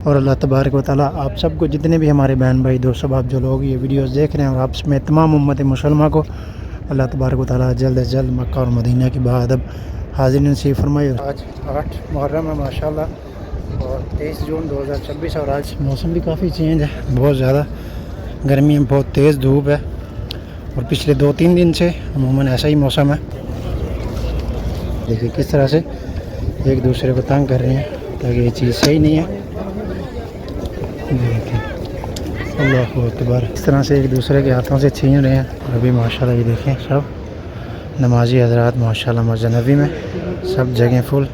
और अल्लाह तबारक व तआला आप सबको, जितने भी हमारे बहन भाई दोस्त सब आप जो लोग ये वीडियोस देख रहे हैं, और आप में तमाम उम्मत मुसलमान को अल्लाह तबारक व तआला जल्द से जल्द मक्का और मदीना की बादब हाजिर नसीब फरमाए। आज 8 मुहर्रम है माशाल्लाह और 23 जून 2026 और आज मौसम भी काफ़ी चेंज है, बहुत ज़्यादा गर्मी है, बहुत तेज़ धूप है और पिछले 2-3 दिन से अमूमन ऐसा ही मौसम है। देखिए किस तरह से एक दूसरे को तंग कर रहे हैं, ताकि ये चीज़ सही नहीं है। देखिए अल्लाह अकबर, इस तरह से एक दूसरे के हाथों से छीन रहे हैं। और अभी माशाल्लाह ये देखें सब नमाजी हज़रात माशाल्लाह मस्जिद नबी में सब जगह फुल।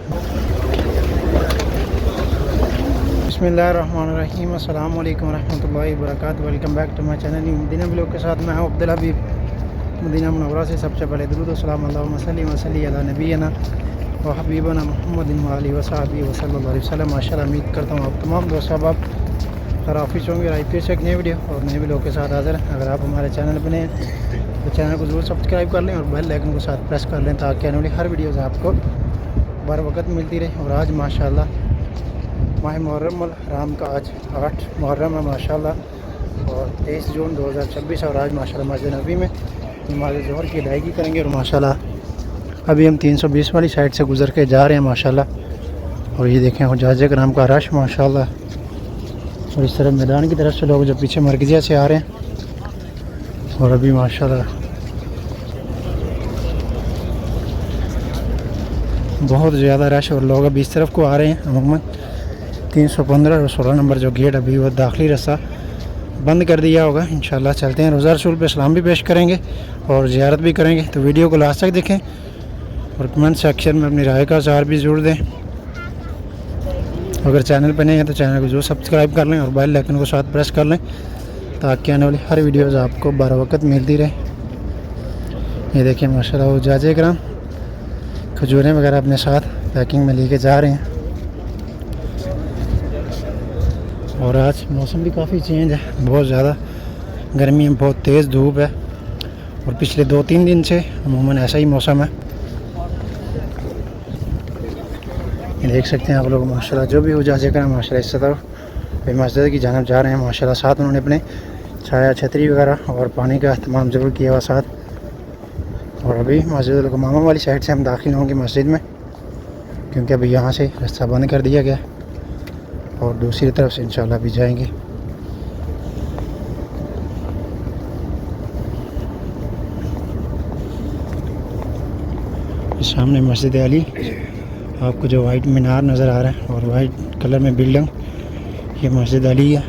बिस्मिल्लाहिर्रहमानिर्रहीम, अस्सलाम वालेकुम रहमतुल्लाहि व बरकातहू। Welcome back to my channel Madina blog के साथ मैं हूं अब्दुल हबीब मदीना मुनव्वरा से। सबसे पहले दुरूद व सलाम अल्लाहुम्मा सल्ली व सल्ली अला नबीना व हबीबना मुहम्मदिन व आलिहि व सहबिही व सल्लल्लाहु अलैहि वसल्लम। माशाल्लाह उम्मीद करता हूँ आप तमाम दोस्त आप खराफिश होंगे। आई फिर से एक नई वीडियो और नए वीडियो के साथ हाज़िर। अगर आप हमारे चैनल पर नए तो चैनल को ज़रूर सब्सक्राइब कर लें और बेल आइकन को साथ प्रेस कर लें, ताकि आने वाली हर वीडियोज़ आपको बर वक्त मिलती रहे। और आज माशाल्लाह माह मुहर्रम हराम का आज 8 मुहर्रम है माशाल्लाह और 23 जून 2026 और आज माशाल्लाह मस्जिद नबी में नमाज़ ज़ोहर की अदायगी करेंगे। और माशाल्लाह अभी हम 320 वाली साइड से गुज़र के जा रहे हैं माशाल्लाह। और ये देखें हुज्जाज कराम का रश माशाल्लाह, और इस तरफ मैदान की तरफ से लोग जो पीछे मरकज़िया से आ रहे हैं। और अभी माशाल्लाह बहुत ज़्यादा रश और लोग अभी इस तरफ को आ रहे हैं। अमूमन 315 और 16 नंबर जो गेट अभी वो दाखिली रास्ता बंद कर दिया होगा। इंशाल्लाह चलते हैं, रोज़ा रसूल पे सलाम भी पेश करेंगे और ज़ियारत भी करेंगे। तो वीडियो को लास्ट तक देखें और कमेंट सेक्शन में अपनी राय का इज़हार भी ज़रूर दें। अगर चैनल पर नहीं है तो चैनल को ज़रूर सब्सक्राइब कर लें और बेल आइकन को साथ प्रेस कर लें, ताकि आने वाली हर वीडियोज़ आपको बर वक्त मिलती रहे। ये देखिए माशाल्लाह वो हुज्जाज कराम खजूरें वगैरह अपने साथ पैकिंग में लेके जा रहे हैं। और आज मौसम भी काफ़ी चेंज है, बहुत ज़्यादा गर्मी है, बहुत तेज़ धूप है और पिछले 2-3 दिन से अमूमन ऐसा ही मौसम है। ये देख सकते हैं आप लोग माशाल्लाह जो भी हुज्जाज कराम माशाल्लाह इस तरफ मस्जिद की जानब जा रहे हैं माशाल्लाह। साथ उन्होंने अपने छाया छतरी वगैरह और पानी का अहतमाम ज़रूर किया हुआ साथ। और अभी मस्जिद मामा वाली साइड से हम दाखिल होंगे मस्जिद में, क्योंकि अभी यहाँ से रास्ता बंद कर दिया गया और दूसरी तरफ से इंशाल्लाह भी जाएंगे। सामने मस्जिद अली, आपको जो वाइट मीनार नज़र आ रहा है और वाइट कलर में बिल्डिंग, ये मस्जिद अली है।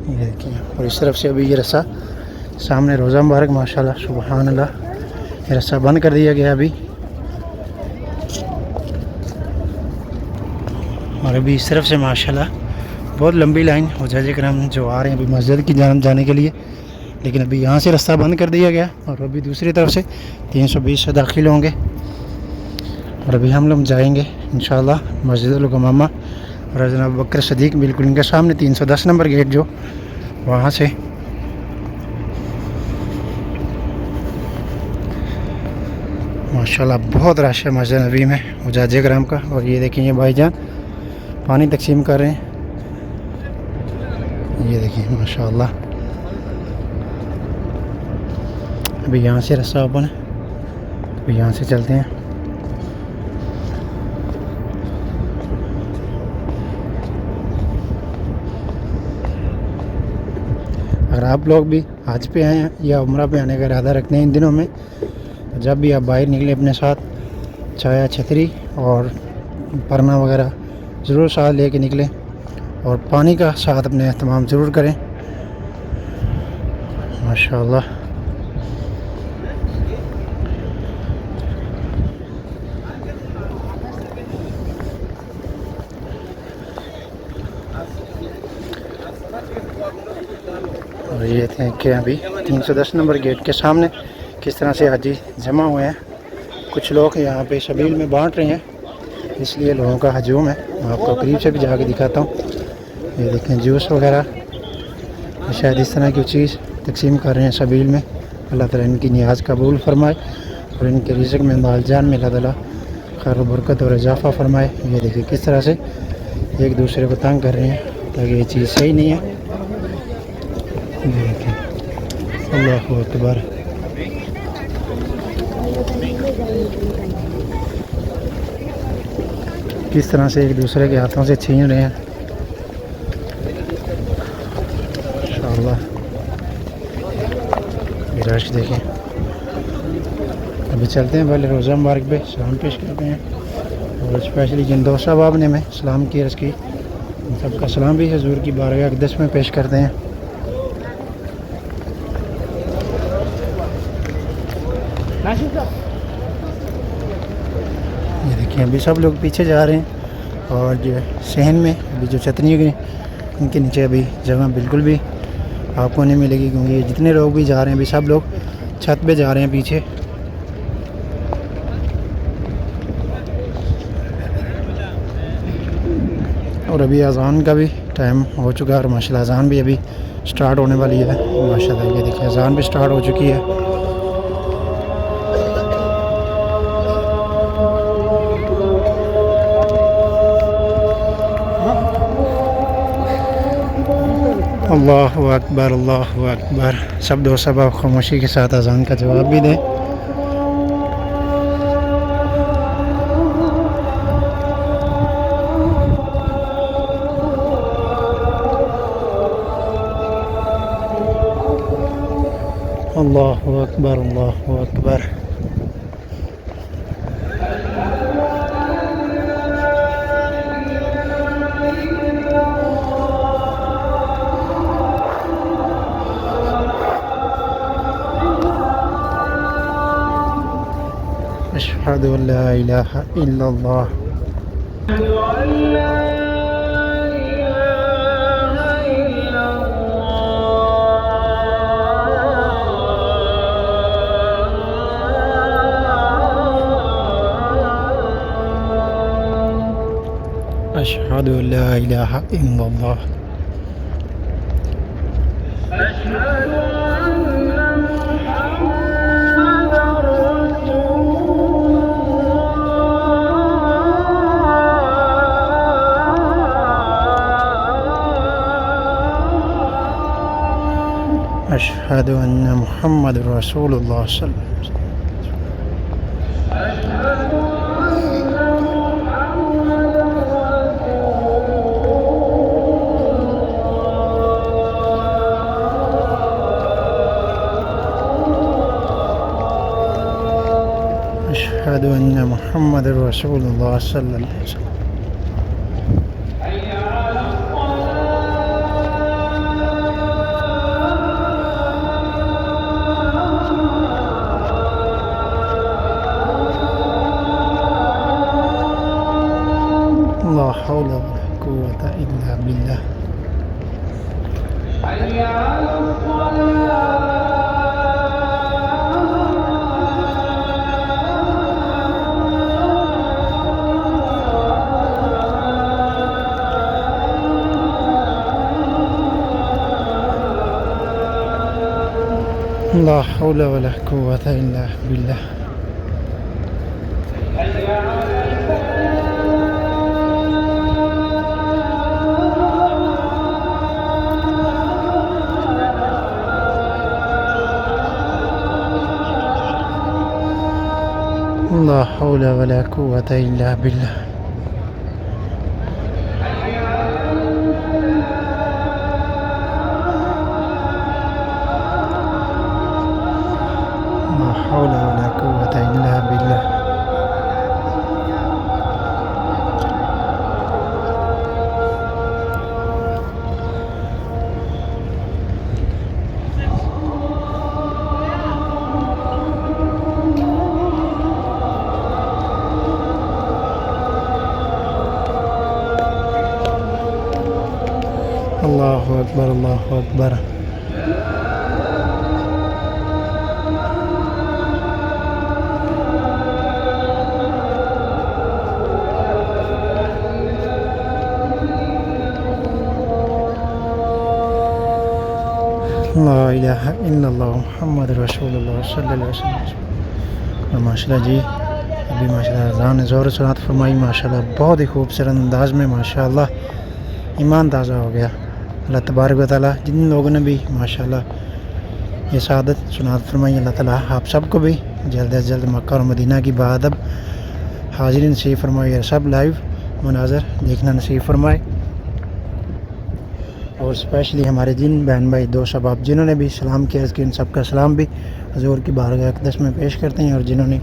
ये देखिए, और इस तरफ से अभी ये रास्ता सामने रोज़ा मुबारक माशाल्लाह सुबहान अल्लाह, ये रास्ता बंद कर दिया गया अभी। और अभी इस तरफ से माशाल्लाह बहुत लंबी लाइन हुज्जाज कराम जो आ रहे हैं अभी मस्जिद की जानब जाने के लिए, लेकिन अभी यहाँ से रास्ता बंद कर दिया गया और अभी दूसरी तरफ से 320 से दाखिल होंगे। और अभी हम लोग जाएंगे इंशाल्लाह मस्जिद गमामा और जनाब बकर सदीक बिल्कुल इनके सामने 310 नंबर गेट जो वहाँ से। माशाल्लाह बहुत रश है मस्जिद नबी में हुज्जाज कराम का। और ये देखें ये भाईजान पानी तकसीम कर रहे हैं, ये देखिए माशाल्लाह। अभी यहाँ से रास्ता ओपन है, अभी यहाँ से चलते हैं। अगर आप लोग भी हज पे आए हैं या उम्रा पे आने का इरादा रखते हैं इन दिनों में, तो जब भी आप बाहर निकले अपने साथ छाया छतरी और परना वगैरह ज़रूर साथ लेके निकलें और पानी का साथ अपने एहतमाम ज़रूर करें माशाल्लाह। और ये थे कि अभी 310 नंबर गेट के सामने किस तरह से हाजी जमा हुए हैं। कुछ लोग यहाँ पे शबील में बांट रहे हैं, इसलिए लोगों का हजूम है। मैं आपको करीब से भी जाके दिखाता हूँ। ये देखें जूस वगैरह शायद इस तरह की चीज़ तकसीम कर रहे हैं शबील में। अल्लाह ताला इनकी नियाज़ कबूल फरमाए और इनके रिज़्क़ में माल जान में अल्लाह ताला खैर बरकत और इजाफ़ा फरमाए। ये देखिए किस तरह से एक दूसरे को तंग कर रहे हैं, ताकि ये चीज़ सही नहीं है। ये देखिए अल्लाहु अकबर। किस तरह से एक दूसरे के हाथों से छीन रहे हैं। इंशाअल्लाह रश देखें। अभी चलते हैं पहले रोज़ा मुबारक पे सलाम पेश करते हैं, और स्पेशली जिन दोस्त अहबाब ने हमें सलाम की अर्ज़ की, उन सबका सलाम भी हजूर की बारगाह अक़दस में पेश करते हैं। ये देखिए अभी सब लोग पीछे जा रहे हैं, और जो सहन में अभी जो छतरियों की उनके नीचे अभी जगह बिल्कुल भी आपको नहीं मिलेगी, क्योंकि जितने लोग भी जा रहे हैं अभी सब लोग छत पे जा रहे हैं पीछे। और अभी अज़ान का भी टाइम हो चुका है, और माशाल्लाह अज़ान भी अभी स्टार्ट होने वाली है। माशाल्लाह ये देखिए अज़ान भी स्टार्ट हो चुकी है। अल्लाहु अकबर अल्लाहु अकबर। सब दोस्त अब खामोशी के साथ अज़ान का जवाब भी दें। अल्लाहु अकबर अल्लाहु अकबर। अशहदु अल्ला इलाहा इल्लल्लाह। अशहदु अल्ला इलाहा इल्लल्लाह। अशहदु अन्ना मुहम्मद रसूलुल्लाह सल्लल्लाहु अलैहि वसल्लम। अशहदु अन्ना मुहम्मद रसूलुल्लाह सल्लल्लाहु अलैहि वसल्लम। ला हौला वला कुव्वता इल्ला बिल्लाह। ला हौला वला कुव्वता इल्ला बिल्लाह। ला हौला वला कुव्वता इल्ला बिल्लाह। ला हौला वला कुव्वता इल्ला बिल्लाह। अल्लाहु अकबर अल्लाहु अकबर। ला इलाहा इल्लल्लाह मुहम्मद रसूलुल्लाह सल्लल्लाहु अलैहि वसल्लम। माशाल्लाह जी अभी माशाल्लाह अज़ान ज़ोर सुनात फरमाई माशाल्लाह बहुत ही खूबसूरत अंदाज में माशाल्लाह ईमान ताज़ा हो गया। अल्लाह तबारक व तआला जिन लोगों ने भी माशाल्लाह ये शहादत सुनात फरमाई, अल्लाह ताला आप सबको भी जल्द अज जल्द मक्का और मदीना की बाअदब हाज़िरी नसीब फरमाए और सब लाइव मनाज़र देखना नसीब फरमाए। और स्पेशली हमारे जिन बहन भाई दोस्त अहबाब जिन्होंने भी सलाम की अर्ज़ की, उन सबका सलाम भी हुज़ूर की बारगाह अक़दस में पेश करते हैं। और जिन्होंने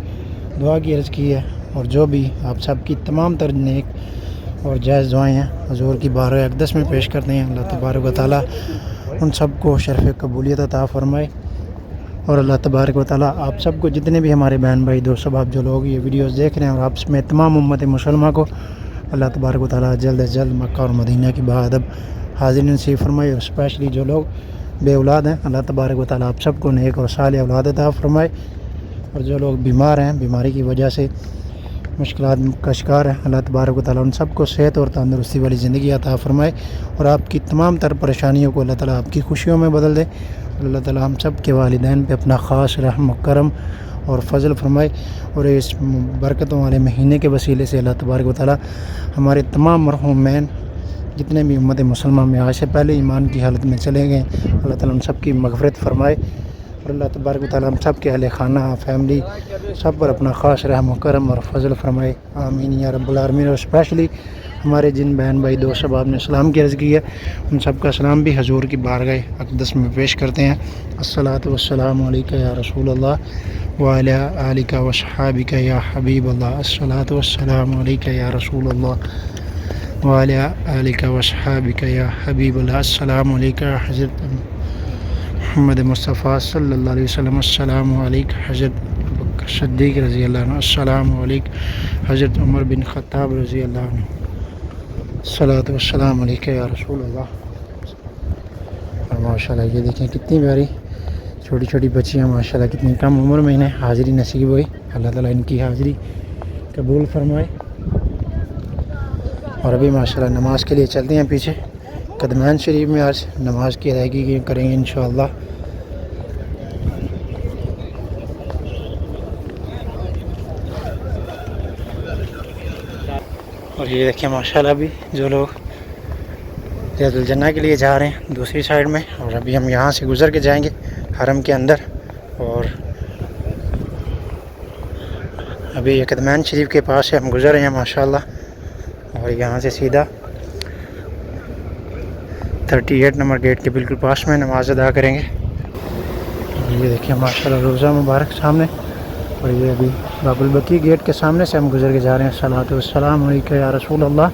दुआ की अर्ज़ की है और जो भी आप सब की तमाम तर नेक और जायज़ दुआएँ हैं हुज़ूर की बारगाह अक़दस में पेश करते हैं। अल्लाह तबारक व तआला उन सबको शर्फ़ कबूलियत अता फ़रमाए। और अल्लाह तबारक व तआला आप सबको जितने भी हमारे बहन भाई दोस्त अहबाब जो लोग ये वीडियोस देख रहे हैं और आप में तमाम उम्मत मुसलमान को अल्लाह तबारक व तआला जल्द अज जल्द मक्का और मदीना की बाअदब हाज़िरी नसीब फरमाए। और स्पेशली जो लोग बे औलाद हैं अल्लाह तबारक व तआला आप सबको नेक और सालिह औलाद अता फ़रमाए। और जो लोग बीमार हैं, बीमारी की वजह से मुश्किलात का शिकार है, अल्लाह तबारक व तआला उन सबको सेहत और तंदुरुस्ती वाली ज़िंदगी अता फ़रमाए। और आपकी तमाम तर परेशानियों को अल्लाह ताला आपकी खुशियों में बदल दे। अल्लाह ताला हम सब के वालिदैन पे अपना ख़ास रहम करम और फ़ज़ल फ़रमाए। और इस बरकतों वाले महीने के वसीले से अल्लाह तबारक व तआला हमारे तमाम मरहूमैन जितने भी उम्मत मुसलमान में आज से पहले ईमान की हालत में चले गए, अल्लाह ताला उन सब की मग़फ़िरत फ़रमाए। और अल्लाह तबारक व तआला हम सब के अहले खाना फैमिली सब पर अपना ख़ास रहम करम और फ़ज़ल फ़रमाए, आमीन या रब्बुल आलमीन। और स्पेशली हमारे जिन बहन भाई दोस्त अहबाब ने सलाम की अर्ज़ की है, उन सब का सलाम भी हुज़ूर की बारगाह अक़दस में पेश करते हैं। अस्सलातु वस्सलामु अलैका या रसूल अल्लाह व अला आलिका व अस्हाबिका या हबीब अल्लाह। अस्सलातु वस्सलामु अलैका या रसूल अल्लाह व अला आलिका व अस्हाबिका या हबीब अल्लाह। अस्सलामु अलैका हज़रत मोहम्मद मुस्तफ़ा सल्लल्लाहु अलैहि वसल्लम। अस्सलामु अलैका हज़रत बकर सिद्दीक़ रज़ी अल्लाह अन्हु। अस्सलामु अलैका हज़रत उमर बिन ख़त्ताब रज़ी अल्लाह अन्हु। अस्सलातु वस्सलामु अलैका या रसूल अल्लाह। और माशाल्लाह ये देखें कितनी प्यारी छोटी छोटी बच्चियाँ माशाल्लाह कितनी कम उम्र में इन्हें हाज़िरी नसीब हुई। अल्लाह ताला इनकी हाज़िरी कबूल फ़रमाए। और अभी माशाल्लाह नमाज के लिए चलते हैं पीछे कदमैन शरीफ में, आज नमाज की अदायगी करेंगे इंशाअल्लाह। और ये देखिए माशाल्लाह अभी जो लोग रियादुल जन्नह के लिए जा रहे हैं दूसरी साइड में, और अभी हम यहाँ से गुज़र के जाएंगे हरम के अंदर। और अभी कदमैन शरीफ के पास से हम गुज़र रहे हैं माशाल्लाह। और यहाँ से सीधा 38 नंबर गेट के बिल्कुल पास में नमाज अदा करेंगे। ये देखिए माशाल्लाह रोज़ा मुबारक सामने। और ये अभी बाबुल बकी गेट के सामने से हम गुज़र के जा रहे हैं। सलातु वस्सलामु अलैका या रसूल अल्लाह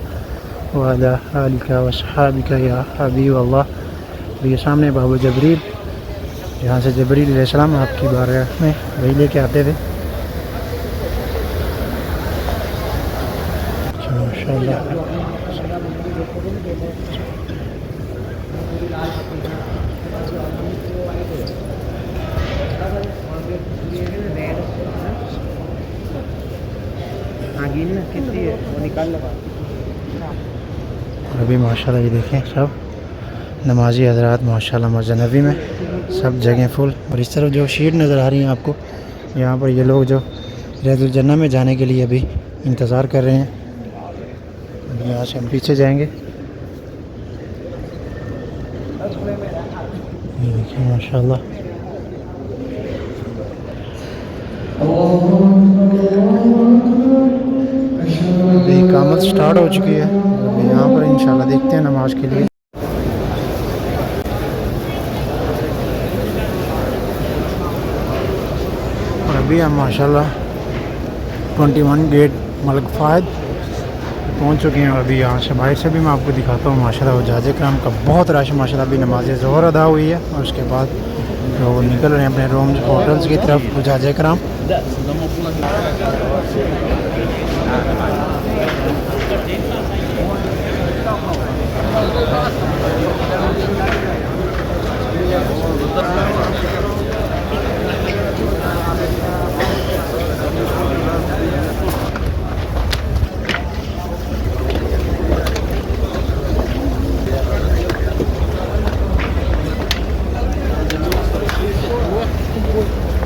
व अला आलिका व अस्हाबिका या हबीब अल्लाह। ये सामने बाबू जबरील, यहाँ से जबरील अलैहिस्सलाम आपकी बारगाह में वही लेके आते थे। माशाल्लाह अभी माशाल्लाह ये देखें सब नमाजी हज़रात माशाल्लाह मस्जिद नबी में सब जगह फुल। और इस तरफ जो शीट नज़र आ रही है आपको, यहाँ पर ये लोग जो रियादुल जन्नह में जाने के लिए अभी इंतज़ार कर रहे हैं। यहाँ से हम पीछे जाएंगे। ये देखिए माशाल्लाह अभी इकामत स्टार्ट हो चुकी है। अभी यहाँ पर इंशाल्लाह देखते हैं नमाज के लिए। और अभी हम माशाल्लाह 21 गेट मलिक फ़ायद पहुँच चुके हैं। अभी यहाँ से बाहर से भी मैं आपको दिखाता हूँ माशाल्लाह हुज्जाज कराम का बहुत रश माशाल्लाह। अभी नमाज ज़ोहर अदा हुई है और उसके बाद लोग निकल रहे हैं अपने रूम्स होटल्स की तरफ हुज्जाज कराम।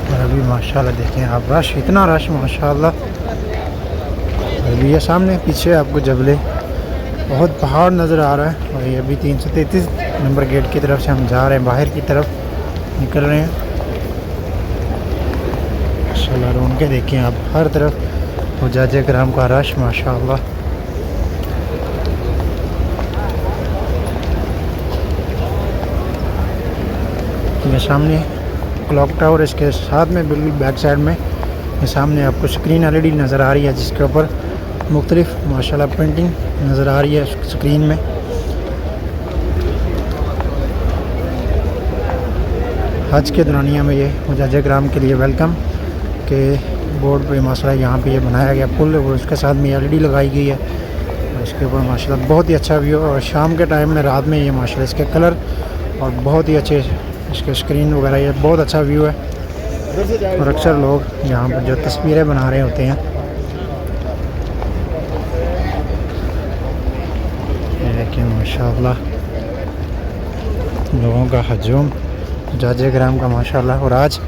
और अभी माशाल्लाह देखें आप रश, इतना रश माशाल्लाह अभी ये सामने पीछे आपको जबले बहुत पहाड़ नज़र आ रहा है। और ये अभी 333 नंबर गेट की तरफ से हम जा रहे हैं, बाहर की तरफ निकल रहे हैं। माशाल्लाह ढूंढ के देखें आप, हर तरफ हुज्जाज किराम का रश माशाल्लाह। ये सामने क्लॉक टावर, इसके साथ में बिल्कुल बैक साइड में ये सामने आपको स्क्रीन एलईडी नज़र आ रही है, जिसके ऊपर मुख्तलिफ माशाल्लाह प्रिंटिंग नज़र आ रही है स्क्रीन में। हज के दौरानिया में ये हुज्जाज किराम के लिए वेलकम के बोर्ड पे माशाल्लाह यहाँ पे ये बनाया गया पुल, और उसके साथ में एलईडी लगाई गई है। और इसके ऊपर माशाल्लाह बहुत ही अच्छा व्यू, और शाम के टाइम में रात में ये माशाल्लाह इसके कलर और बहुत ही अच्छे इसके स्क्रीन वगैरह, ये बहुत अच्छा व्यू है। और अक्सर लोग यहाँ पर जो तस्वीरें बना रहे होते हैं, ये देखिए माशाल्लाह लोगों का हजूम हुज्जाज किराम का माशाल्लाह। और आज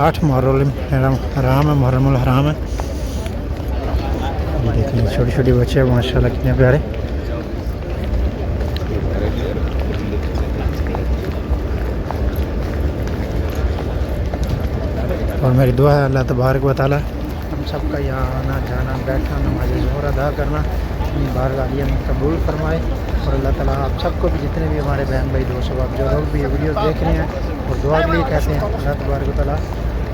8 मुहर्रम हराम है, मुहर्रमुल हराम है। ये देखिए छोटे छोटे बच्चे माशाल्लाह कितने प्यारे। और मेरी दुआ है अल्लाह तबारक व तआला हम सबका यहाँ आना जाना बैठना नमाज़ ज़ोहर अदा करना अपनी बारगाह में कबूल फरमाए। और अल्लाह ताला आप सबको भी, जितने भी हमारे बहन भाई दोस्त अब जो लोग भी ये वीडियो देख रहे हैं और दुआ के लिए कहते हैं, अल्लाह तबारक व तआला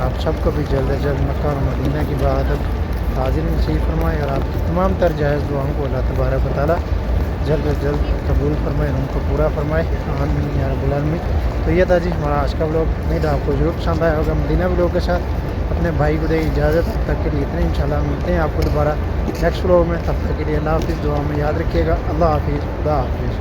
आप सबको भी जल्द से जल्द मक्का और मदीना की इबादत हाजिर नसीब फरमाए। और आपकी तमाम तर जायज़ दुआओं को अल्लाह तबारक व तआला जल्द से जल्द कबूल फरमाए, उनको पूरा फरमाए, आमीन या रब्बुल आलमीन। तो ये था जी हमारा आज का व्लॉग। उम्मीद है आपको ज़रूर पसंद आया होगा। मदीना व्लॉग के साथ अपने भाई को दे इजाज़त, तब तक के लिए इतने। इंशाल्लाह मिलते हैं आपको दोबारा नेक्स्ट व्लॉग में, तब तक के लिए अल्लाह हाफिज़। दुआ में याद रखिएगा। अल्लाह हाफिज़, खुदा हाफिज़।